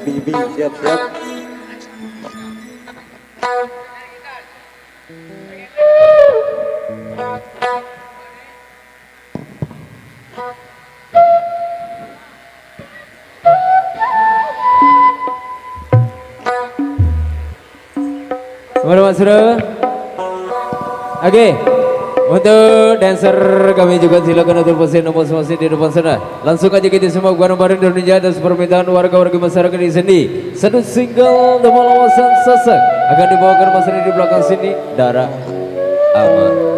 Bibi siap-siap. Mas Bro. Oke. Untuk dancer kami juga silakan atur posisi nomor masing di depan sana. Langsung aja kita semua bareng-bareng Indonesia atas permintaan warga-warga masyarakat di sini. Satu single The Malawasan Sasak akan dibawakan mas di belakang sini. Darah aman.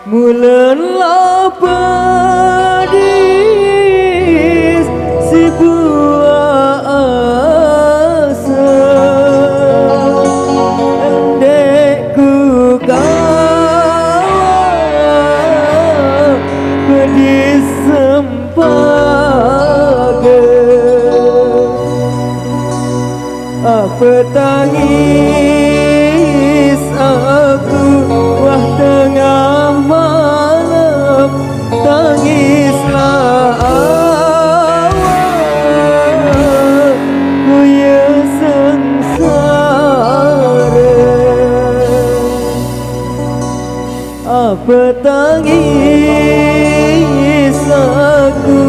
Mulan lapadis si buah asa endekku kau pedis sempaga apa tangis aku wah tengah malam tangislah awak ku ya sengsara apa tangis aku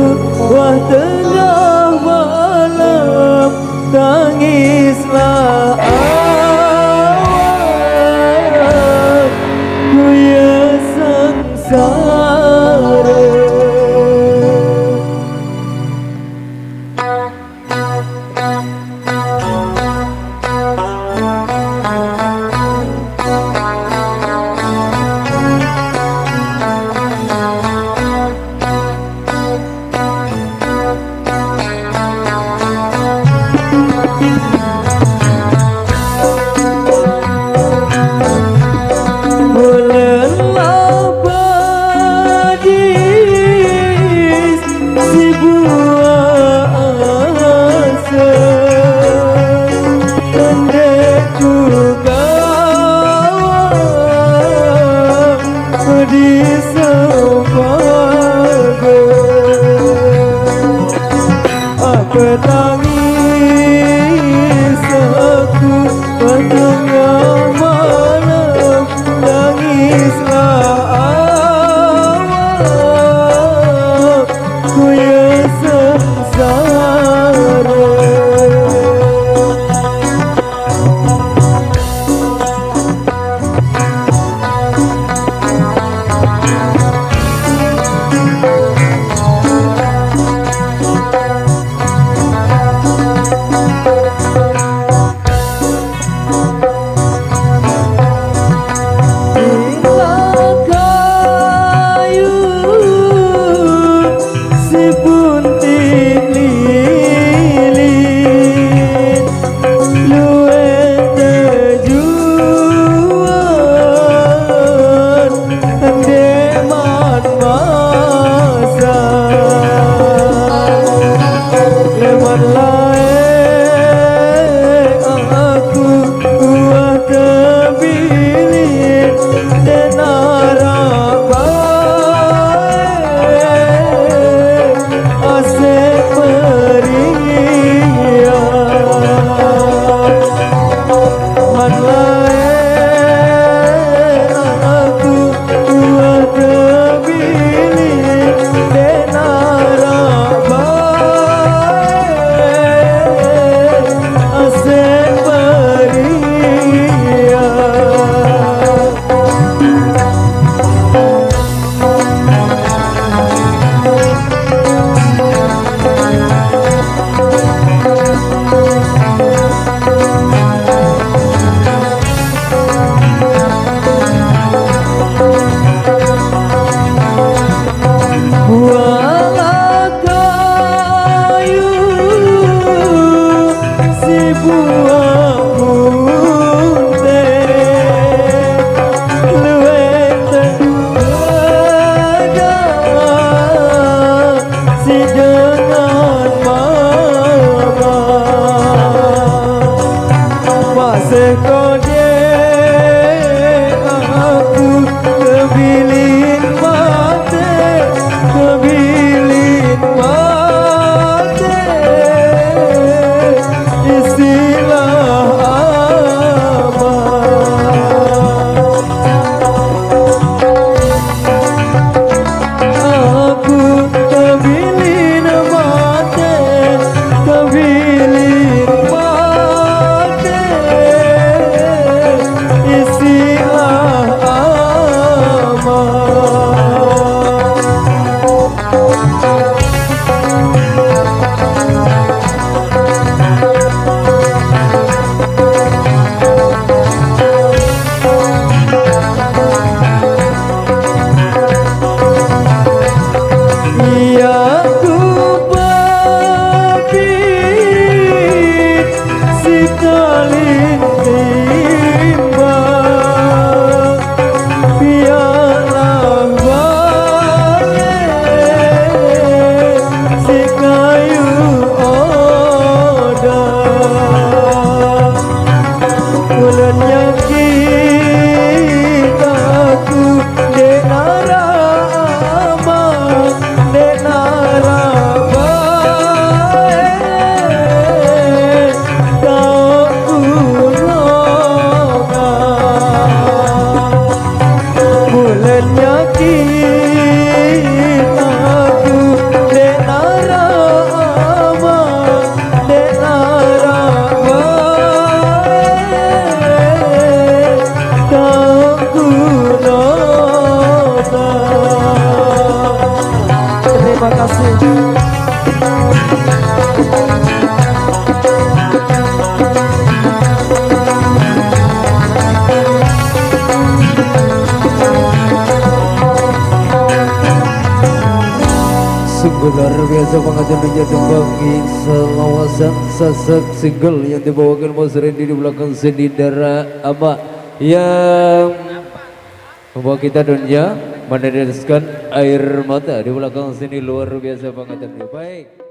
wah tengah malam tangislah awak ku ya sengsara. Tangis aku tengah malam tangislah awak ku ya sengsara. dengan mama masih kode aku kebilin mate istilah aku kebilin mate istilah iya ku babit si talin timba biarlah balik si kayu oda bulan yakin aku denara Terima kasih. Sungguh luar biasa pengajian dunia tembangin selawasan sasak single yang dibawakan Mas Randy di belakang seni darah Abah yang membawa kita dunia meneteskan air mata di belakang sini luar biasa pengajian. Baik.